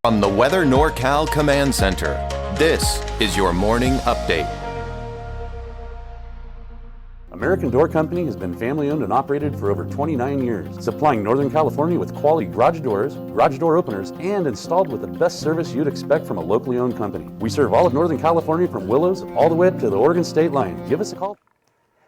From the Weather NorCal Command Center, this is your morning update. American Door Company has been family owned and operated for over 29 years, supplying Northern California with quality garage doors, garage door openers, and installed with the best service you'd expect from a locally owned company. We serve all of Northern California from Willows all the way up to the Oregon state line. Give us a call.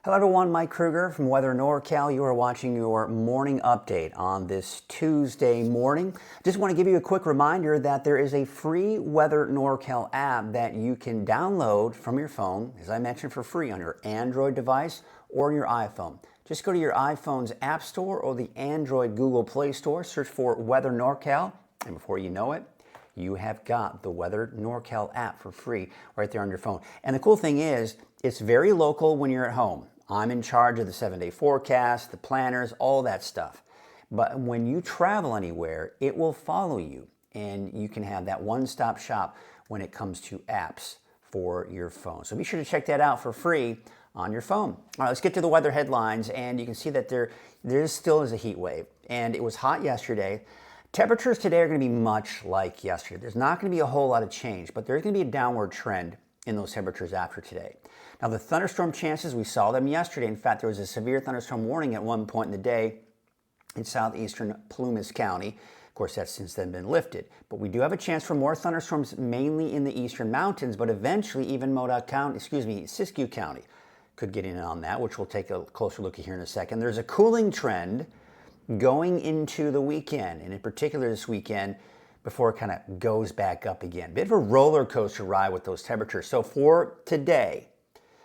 Hello everyone, Mike Kruger from Weather NorCal. You are watching your morning update on this Tuesday morning. Just want to give you a quick reminder that there is a free Weather NorCal app that you can download from your phone, as I mentioned, for free on your Android device or on your iPhone. Just go to your iPhone's App Store or the Android Google Play Store, search for Weather NorCal, and before you know it, you have got the Weather NorCal app for free right there on your phone. And the cool thing is, it's very local when you're at home. I'm in charge of the 7-day forecast, the planners, all that stuff. But when you travel anywhere, it will follow you, and you can have that one-stop shop when it comes to apps for your phone. So be sure to check that out for free on your phone. All right, let's get to the weather headlines, and you can see that there still is a heat wave, and it was hot yesterday. Temperatures today are going to be much like yesterday. There's not going to be a whole lot of change, but there's going to be a downward trend in those temperatures after today. Now the thunderstorm chances, we saw them yesterday. In fact, there was a severe thunderstorm warning at one point in the day in southeastern Plumas County. Of course, that's since then been lifted. But we do have a chance for more thunderstorms, mainly in the eastern mountains, but eventually even Siskiyou County could get in on that, which we'll take a closer look at here in a second. There's a cooling trend going into the weekend, and in particular this weekend, before it kind of goes back up again. Bit of a roller coaster ride with those temperatures. So for today,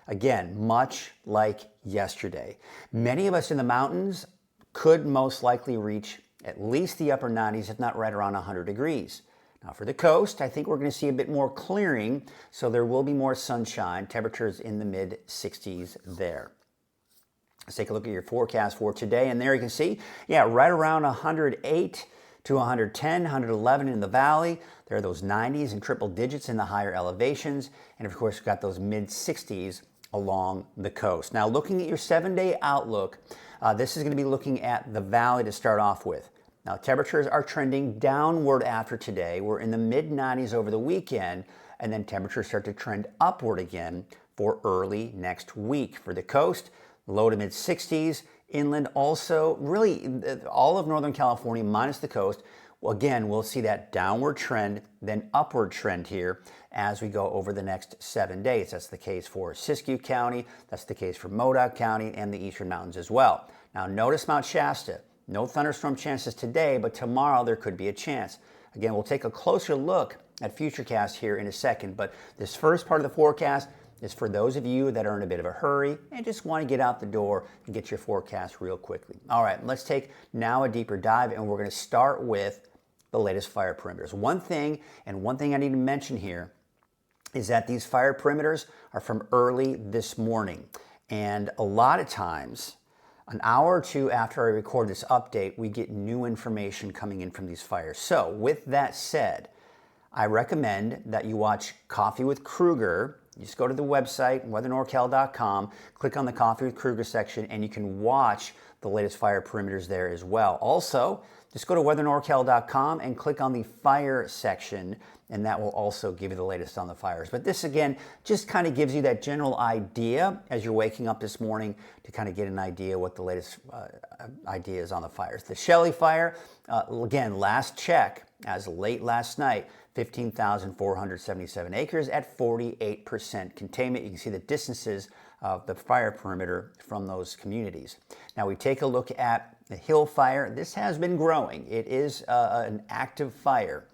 again, much like yesterday, many of us in the mountains could most likely reach at least the upper 90s, if not right around 100 degrees. Now for the coast, I think we're going to see a bit more clearing, so there will be more sunshine, temperatures in the mid 60s there. Let's take a look at your forecast for today, and there you can see, right around 108 to 110, 111 in the valley. There are those 90s and triple digits in the higher elevations, and of course we've got those mid 60s along the coast. Now looking at your 7-day outlook, this is going to be looking at the valley to start off with. Now temperatures are trending downward after today. We're in the mid 90s over the weekend, and then temperatures start to trend upward again for early next week. For the coast, low to mid 60s. Inland also, really all of Northern California minus the coast. Well, again, we'll see that downward trend, then upward trend here as we go over the next 7 days. That's the case for Siskiyou County, that's the case for Modoc County, and the eastern mountains as well. Now notice Mount Shasta. No thunderstorm chances today, but tomorrow there could be a chance. Again, we'll take a closer look at Futurecast here in a second, but this first part of the forecast is for those of you that are in a bit of a hurry and just want to get out the door and get your forecast real quickly. All right, let's take now a deeper dive, and we're going to start with the latest fire perimeters. One thing I need to mention here is that these fire perimeters are from early this morning. And a lot of times, an hour or two after I record this update, we get new information coming in from these fires. So with that said, I recommend that you watch Coffee with Kruger. You just go to the website, weathernorcal.com, click on the Coffee with Kruger section, and you can watch the latest fire perimeters there as well. Also, just go to weathernorcal.com and click on the fire section, and that will also give you the latest on the fires. But this, again, just kind of gives you that general idea as you're waking up this morning to kind of get an idea what the latest idea is on the fires. The Shelley fire, again, last check, as late last night, 15,477 acres at 48% containment. You can see the distances of the fire perimeter from those communities. Now we take a look at the Hill fire. This has been growing. It is an active fire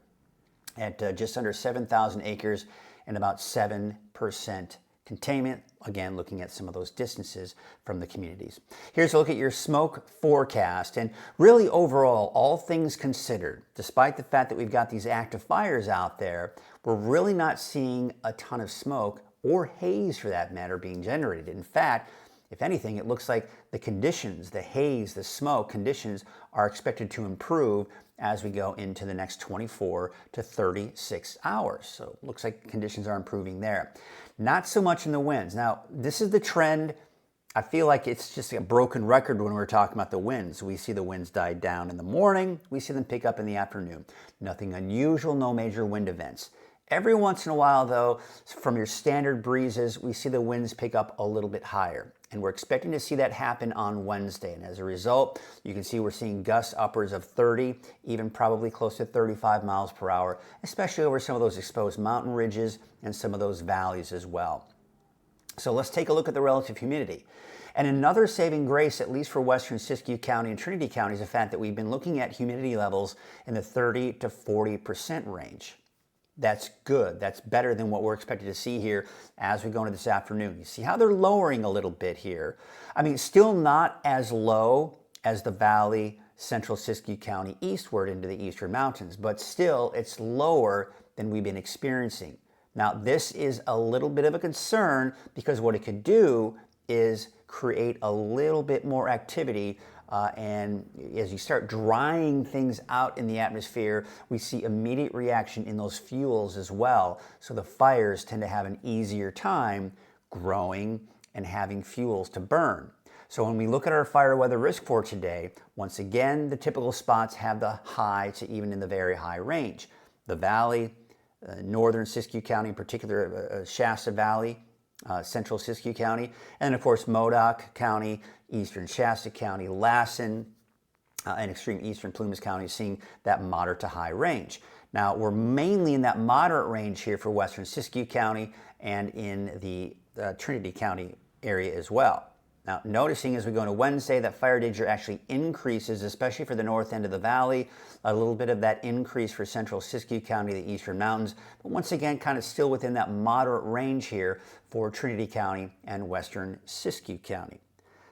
at just under 7,000 acres and about 7% containment. Again, looking at some of those distances from the communities. Here's a look at your smoke forecast. And really overall, all things considered, despite the fact that we've got these active fires out there, we're really not seeing a ton of smoke or haze for that matter being generated. In fact, if anything, it looks like the conditions, the haze, the smoke conditions are expected to improve as we go into the next 24 to 36 hours. So it looks like conditions are improving there. Not so much in the winds. Now, this is the trend I feel like it's just a broken record when we're talking about the winds. We see the winds die down in the morning. We see them pick up in the afternoon. Nothing unusual, no major wind events. Every once in a while, though, from your standard breezes, we see the winds pick up a little bit higher. And we're expecting to see that happen on Wednesday. And as a result, you can see we're seeing gusts upwards of 30, even probably close to 35 miles per hour, especially over some of those exposed mountain ridges and some of those valleys as well. So let's take a look at the relative humidity. And another saving grace, at least for western Siskiyou County and Trinity County, is the fact that we've been looking at humidity levels in the 30 to 40% range. That's good. That's better than what we're expected to see here as we go into this afternoon. You see how they're lowering a little bit here. I mean, still not as low as the valley, central Siskiyou County eastward into the eastern mountains, but still it's lower than we've been experiencing. Now, this is a little bit of a concern because what it could do is create a little bit more activity, and as you start drying things out in the atmosphere, we see immediate reaction in those fuels as well. So the fires tend to have an easier time growing and having fuels to burn. So when we look at our fire weather risk for today, once again, the typical spots have the high to even in the very high range. The valley, northern Siskiyou County, in particular Shasta Valley, central Siskiyou County, and of course Modoc County, eastern Shasta County, Lassen, and extreme eastern Plumas County, seeing that moderate to high range. Now, we're mainly in that moderate range here for western Siskiyou County and in the Trinity County area as well. Now, noticing as we go into Wednesday that fire danger actually increases, especially for the north end of the valley, a little bit of that increase for central Siskiyou County, the eastern mountains, but once again, kind of still within that moderate range here for Trinity County and western Siskiyou County.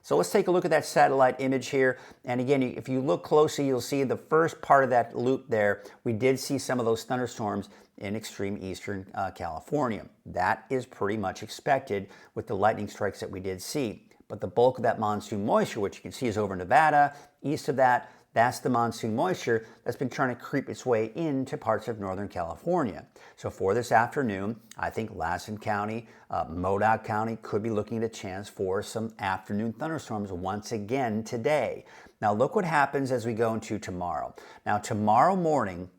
So let's take a look at that satellite image here. And again, if you look closely, you'll see the first part of that loop there. We did see some of those thunderstorms in extreme eastern California. That is pretty much expected with the lightning strikes that we did see. But the bulk of that monsoon moisture, which you can see is over Nevada, east of that, that's the monsoon moisture that's been trying to creep its way into parts of Northern California. So for this afternoon, I think Lassen County, Modoc County could be looking at a chance for some afternoon thunderstorms once again today. Now look what happens as we go into tomorrow. Now tomorrow morning,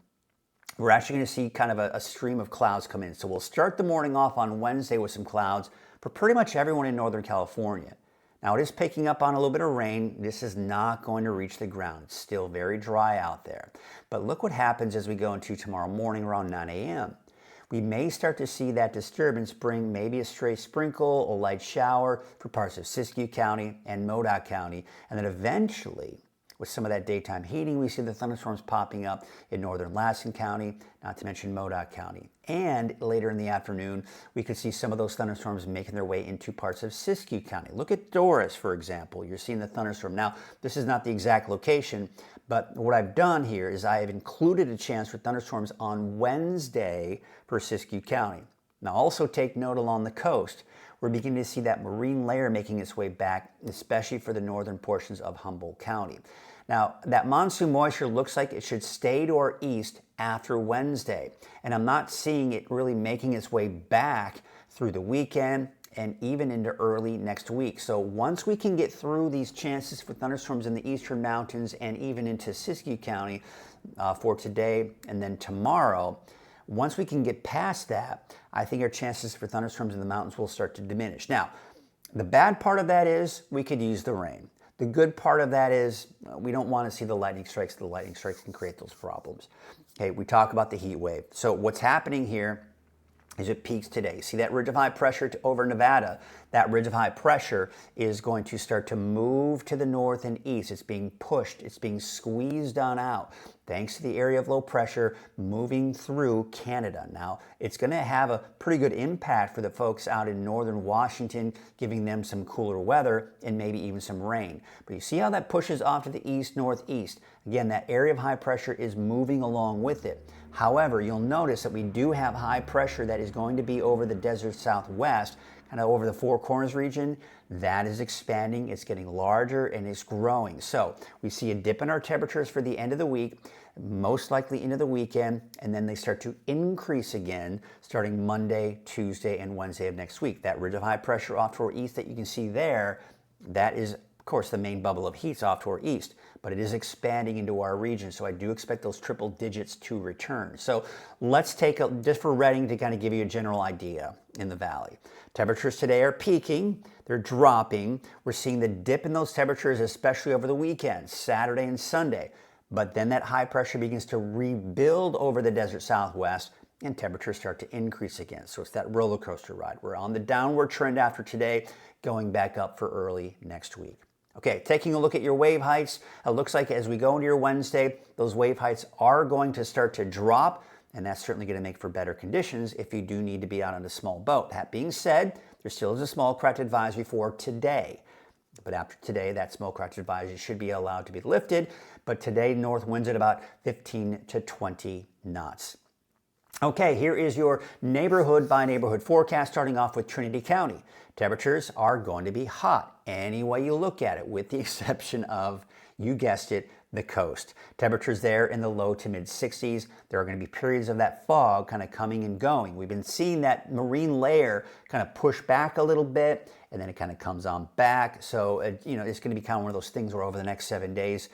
we're actually going to see kind of a stream of clouds come in. So we'll start the morning off on Wednesday with some clouds for pretty much everyone in Northern California. Now it is picking up on a little bit of rain. This is not going to reach the ground. It's still very dry out there. But look what happens as we go into tomorrow morning around 9 a.m. We may start to see that disturbance bring maybe a stray sprinkle, a light shower for parts of Siskiyou County and Modoc County. And then eventually, with some of that daytime heating, we see the thunderstorms popping up in northern Lassen County, not to mention Modoc County. And later in the afternoon, we could see some of those thunderstorms making their way into parts of Siskiyou County. Look at Doris, for example. You're seeing the thunderstorm. Now, this is not the exact location, but what I've done here is I have included a chance for thunderstorms on Wednesday for Siskiyou County. Now, also take note along the coast. We're beginning to see that marine layer making its way back, especially for the northern portions of Humboldt County. Now, that monsoon moisture looks like it should stay to our east after Wednesday, and I'm not seeing it really making its way back through the weekend and even into early next week. So once we can get through these chances for thunderstorms in the eastern mountains and even into Siskiyou County for today and then tomorrow, once we can get past that, I think our chances for thunderstorms in the mountains will start to diminish. Now, the bad part of that is we could use the rain. The good part of that is we don't want to see the lightning strikes. The lightning strikes can create those problems. Okay, we talk about the heat wave. So what's happening here is it peaks today. See that ridge of high pressure over Nevada? That ridge of high pressure is going to start to move to the north and east. It's being pushed. It's being squeezed on out thanks to the area of low pressure moving through Canada. Now, it's going to have a pretty good impact for the folks out in northern Washington, giving them some cooler weather and maybe even some rain. But you see how that pushes off to the east, northeast. Again, that area of high pressure is moving along with it. However, you'll notice that we do have high pressure that is going to be over the desert southwest, kind of over the Four Corners region. That is expanding, it's getting larger, and it's growing. So we see a dip in our temperatures for the end of the week, most likely into the weekend, and then they start to increase again starting Monday, Tuesday, and Wednesday of next week. That ridge of high pressure off to our east that you can see there That is, of course, the main bubble of heat's off to our east, but it is expanding into our region, so I do expect those triple digits to return. So let's take just for Redding to kind of give you a general idea in the valley. Temperatures today are peaking, they're dropping. We're seeing the dip in those temperatures, especially over the weekend, Saturday and Sunday. But then that high pressure begins to rebuild over the desert southwest and temperatures start to increase again. So it's that roller coaster ride. We're on the downward trend after today, going back up for early next week. Okay, taking a look at your wave heights, it looks like as we go into your Wednesday, those wave heights are going to start to drop, and that's certainly going to make for better conditions if you do need to be out on a small boat. That being said, there still is a small craft advisory for today. But after today, that small craft advisory should be allowed to be lifted. But today, north winds at about 15 to 20 knots. Okay, here is your neighborhood by neighborhood forecast, starting off with Trinity County. Temperatures are going to be hot any way you look at it, with the exception of, you guessed it, the coast. Temperatures there in the low to mid 60s. There are going to be periods of that fog kind of coming and going. We've been seeing that marine layer kind of push back a little bit, and then it kind of comes on back. So, it's going to be kind of one of those things where over the next 7 days,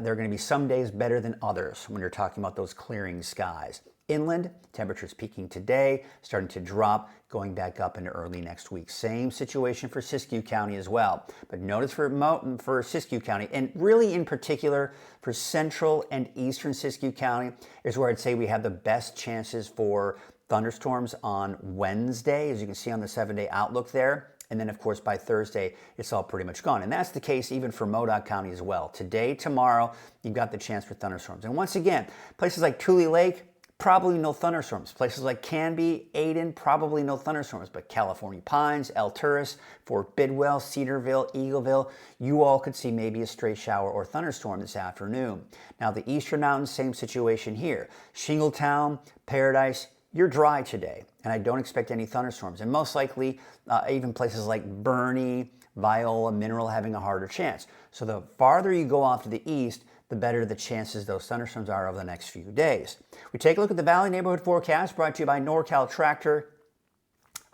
there are going to be some days better than others when you're talking about those clearing skies. Inland, temperatures peaking today, starting to drop, going back up into early next week. Same situation for Siskiyou County as well. But notice for Siskiyou County, and really in particular for central and eastern Siskiyou County, is where I'd say we have the best chances for thunderstorms on Wednesday, as you can see on the 7-day outlook there. And then, of course, by Thursday, it's all pretty much gone. And that's the case even for Modoc County as well. Today, tomorrow, you've got the chance for thunderstorms. And once again, places like Tule Lake, probably no thunderstorms. Places like Canby, Aden, probably no thunderstorms. But California Pines, El Turris, Fort Bidwell, Cedarville, Eagleville, you all could see maybe a stray shower or thunderstorm this afternoon. Now, the Eastern Mountains, same situation here. Shingletown, Paradise, you're dry today, and I don't expect any thunderstorms. And most likely, even places like Bernie, Viola, Mineral having a harder chance. So the farther you go off to the east, the better the chances those thunderstorms are over the next few days. We take a look at the Valley Neighborhood Forecast, brought to you by NorCal Tractor,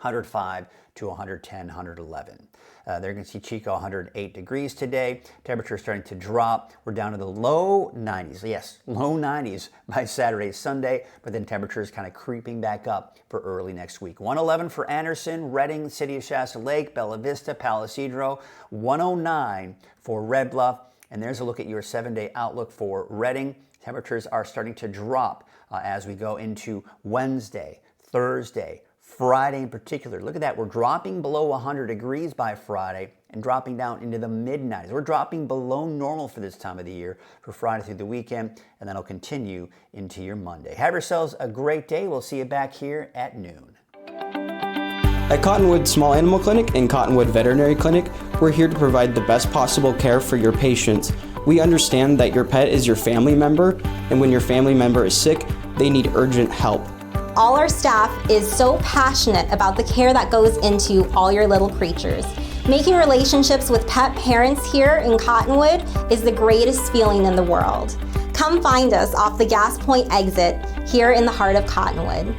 105 to 110, 111. There you can see Chico 108 degrees today. Temperature starting to drop. We're down to the low 90s. Yes, low 90s by Saturday, Sunday, but then temperatures kind of creeping back up for early next week. 111 for Anderson, Redding, City of Shasta Lake, Bella Vista, Palo Cedro. 109 for Red Bluff. And there's a look at your 7-day outlook for Redding. Temperatures are starting to drop as we go into Wednesday, Thursday, Friday in particular. Look at that. We're dropping below 100 degrees by Friday and dropping down into the mid-90s. We're dropping below normal for this time of the year for Friday through the weekend, and that'll continue into your Monday. Have yourselves a great day. We'll see you back here at noon. At Cottonwood Small Animal Clinic and Cottonwood Veterinary Clinic, we're here to provide the best possible care for your patients. We understand that your pet is your family member, and when your family member is sick, they need urgent help. All our staff is so passionate about the care that goes into all your little creatures. Making relationships with pet parents here in Cottonwood is the greatest feeling in the world. Come find us off the Gas Point exit here in the heart of Cottonwood.